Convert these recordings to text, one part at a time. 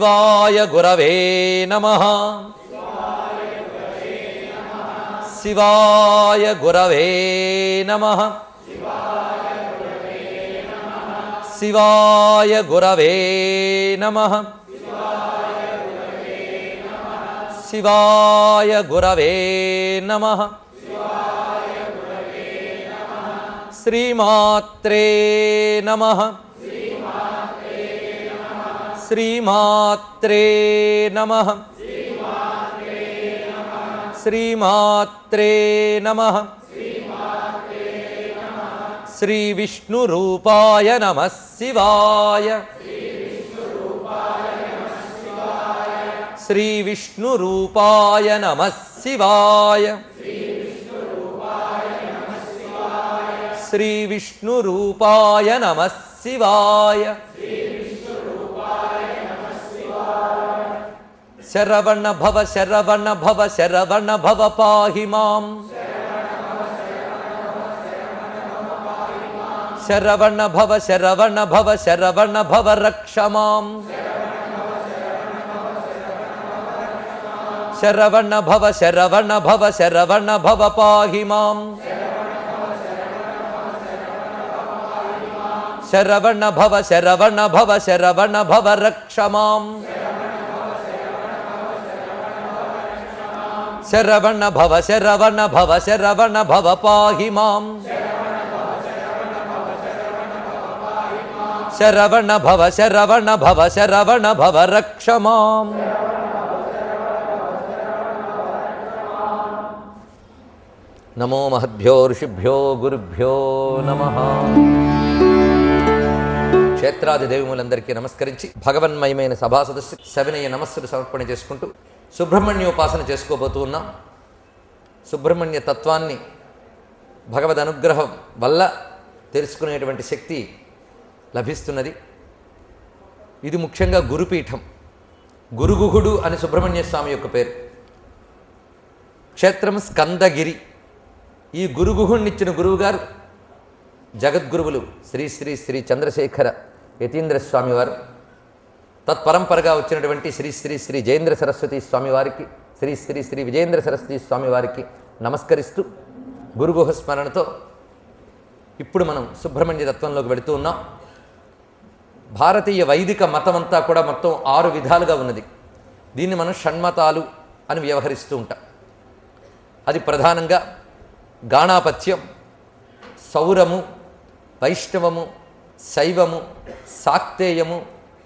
శివాయ గురవే నమః. శివాయ గురవే నమః. శివాయ గురవే నమః. శివాయ గురవే నమః. శ్రీమాత్రే నమః. శ్రీమాత్రే నమః. శ్రీమాత్రే నమః. శ్రీ విష్ణు రూపాయ నమః శివాయ. శ్రీ విష్ణు రూపాయ నమః శివాయ. శ్రీ విష్ణు రూపాయ నమః శివాయ. శరవణ భవ శరవణ భవ శరవణ భవ పాహి మాం. శరవణ భవ శరవణ భవ శరవణ భవ రక్ష మాం. శరవణ భవ శరవణ భవ శరవణ భవ పాహి మాం. శరవణ భవ శరవణ భవ శరవణ భవ రక్ష మాం. శరవణ భవ శరవణ భవ శరవణ భవ పాహి మాం. శరవణ భవ శరవణ భవ శరవణ భవ రక్ష మాం. నమో మహద్భ్యో ఋషిభ్యో గురుభ్యో నమః. క్షేత్రాది దేవములందరికీ నమస్కరించి భగవన్మయమైన సభా సదస్సు సవినయ నమస్సులు సమర్పణ చేసుకుంటూ సుబ్రహ్మణ్యోపాసన చేసుకోబోతూ ఉన్నాం. సుబ్రహ్మణ్య తత్వాన్ని భగవద్ అనుగ్రహం వల్ల తెలుసుకునేటువంటి శక్తి లభిస్తున్నది. ఇది ముఖ్యంగా గురుపీఠం. గురుగుహుడు అని సుబ్రహ్మణ్య స్వామి యొక్క పేరు. క్షేత్రం స్కందగిరి. ఈ గురుగుహుణ్ణిచ్చిన గురువుగారు జగద్గురువులు శ్రీ శ్రీ శ్రీ చంద్రశేఖర యతీంద్ర స్వామివారు. తత్పరంపరగా వచ్చినటువంటి శ్రీ శ్రీ శ్రీ జయేంద్ర సరస్వతి స్వామివారికి, శ్రీ శ్రీ శ్రీ విజయేంద్ర సరస్వతి స్వామివారికి నమస్కరిస్తూ గురుగుహ స్మరణతో ఇప్పుడు మనం సుబ్రహ్మణ్య తత్వంలోకి వెళుతూ ఉన్నాం. భారతీయ వైదిక మతం అంతా కూడా మొత్తం 6 విధాలుగా ఉన్నది. దీన్ని మనం షణ్మతాలు అని వ్యవహరిస్తూ ఉంటాం. అది ప్రధానంగా గాణాపత్యం, సౌరము, వైష్ణవము, శైవము, శాక్తేయము,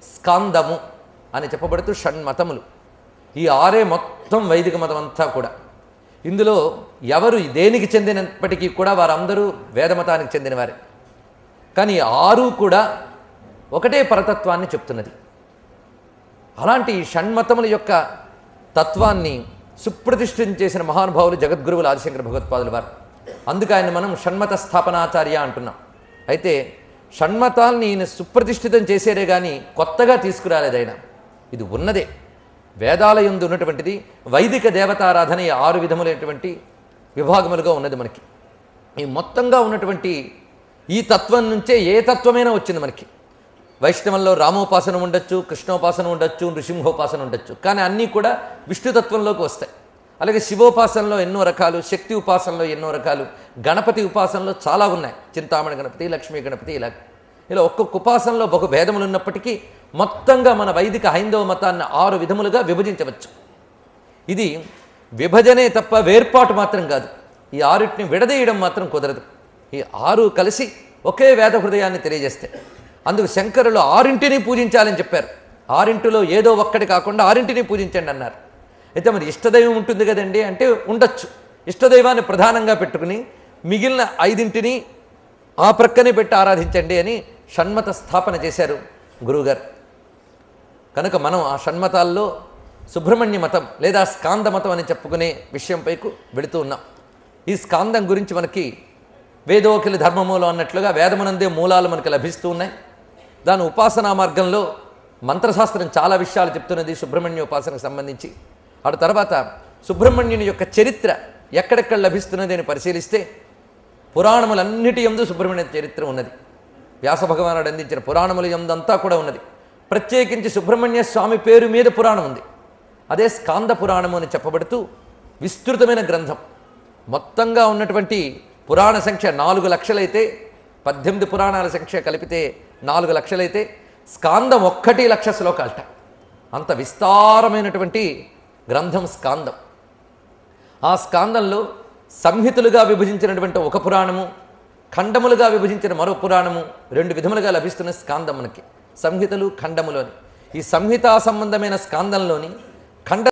స్కాందము అని చెప్పబడుతూ షణ్మతములు. ఈ 6 మొత్తం వైదిక మతం అంతా కూడా. ఇందులో ఎవరు దేనికి చెందినప్పటికీ కూడా వారందరూ వేదమతానికి చెందినవారే. కానీ 6 కూడా ఒకటే పరతత్వాన్ని చెప్తున్నది. అలాంటి షణ్మతముల యొక్క తత్వాన్ని సుప్రతిష్ఠితం చేసిన మహానుభావులు జగద్గురువులు ఆదిశంకర భగవత్పాదుల వారు. అందుకు ఆయన మనం షణ్మత స్థాపనాచార్య అంటున్నాం. అయితే షణ్మతాల్ని ఈయన సుప్రతిష్ఠితం చేసేరే కానీ కొత్తగా తీసుకురాలేదు ఆయన. ఇది ఉన్నదే, వేదాలయందు ఉన్నటువంటిది. వైదిక దేవతారాధన ఈ 6 విధములైనటువంటి విభాగములుగా ఉన్నది మనకి. ఈ మొత్తంగా ఉన్నటువంటి ఈ తత్వం నుంచే ఏ తత్వమైనా వచ్చింది మనకి. వైష్ణవంలో రామోపాసన ఉండొచ్చు, కృష్ణోపాసన ఉండొచ్చు, నృసింహోపాసన ఉండొచ్చు. కానీ అన్నీ కూడా విష్ణుతత్వంలోకి వస్తాయి. అలాగే శివోపాసనలో ఎన్నో రకాలు, శక్తి ఉపాసనలో ఎన్నో రకాలు, గణపతి ఉపాసనలో చాలా ఉన్నాయి. చింతామణి గణపతి, లక్ష్మీ గణపతి, ఇలా ఒక్కొక్క ఉపాసనలో బహు భేదములు ఉన్నప్పటికీ మొత్తంగా మన వైదిక హైందవ మతాన్ని 6 విధములుగా విభజించవచ్చు. ఇది విభజనే తప్ప వేర్పాటు మాత్రం కాదు. ఈ 6టిని విడదీయడం మాత్రం కుదరదు. ఈ 6 కలిసి ఒకే వేద హృదయాన్ని తెలియజేస్తాయి. అందుకు శంకరులు 6టిని పూజించాలని చెప్పారు. 6టిలో ఏదో ఒక్కటి కాకుండా 6టిని పూజించండి అన్నారు. అయితే మరి ఇష్టదైవం ఉంటుంది కదండి అంటే ఉండొచ్చు. ఇష్టదైవాన్ని ప్రధానంగా పెట్టుకుని మిగిలిన 5టిని ఆ ప్రక్కనే పెట్టి ఆరాధించండి అని షణ్మత స్థాపన చేశారు గురువుగారు. కనుక మనం ఆ షణ్మతాల్లో సుబ్రహ్మణ్య మతం లేదా స్కాంద మతం అని చెప్పుకునే విషయంపైకు వెళుతూ ఉన్నాం. ఈ స్కాందం గురించి మనకి వేదోకిల ధర్మమూలో అన్నట్లుగా వేదమునందే మూలాలు మనకు లభిస్తూ ఉన్నాయి. దాని ఉపాసనా మార్గంలో మంత్రశాస్త్రం చాలా విషయాలు చెప్తున్నది సుబ్రహ్మణ్య ఉపాసనకు సంబంధించి. ఆ తర్వాత సుబ్రహ్మణ్యుని యొక్క చరిత్ర ఎక్కడెక్కడ లభిస్తున్నది అని పరిశీలిస్తే పురాణములన్నిటి యందు సుబ్రహ్మణ్య చరిత్ర ఉన్నది. వ్యాస భగవానుడు అందించిన పురాణముల యందంతా కూడా ఉన్నది. ప్రత్యేకించి సుబ్రహ్మణ్య స్వామి పేరు మీద పురాణం ఉంది. అదే స్కాంద పురాణము అని చెప్పబడుతూ విస్తృతమైన గ్రంథం. మొత్తంగా ఉన్నటువంటి పురాణ సంఖ్య 4 లక్షలైతే, 18 పురాణాల సంఖ్య కలిపితే 4 లక్షలైతే, స్కాందం 1 లక్ష శ్లోకాలట. అంత విస్తారమైనటువంటి గ్రంథం స్కాందం. ఆ స్కాందంలో సంహితులుగా విభజించినటువంటి ఒక పురాణము, ఖండములుగా విభజించిన మరో పురాణము, 2 విధములుగా లభిస్తున్న స్కాందం మనకి. సంహితలు, ఖండములోని ఈ సంహితా సంబంధమైన స్కాందంలోని ఖండ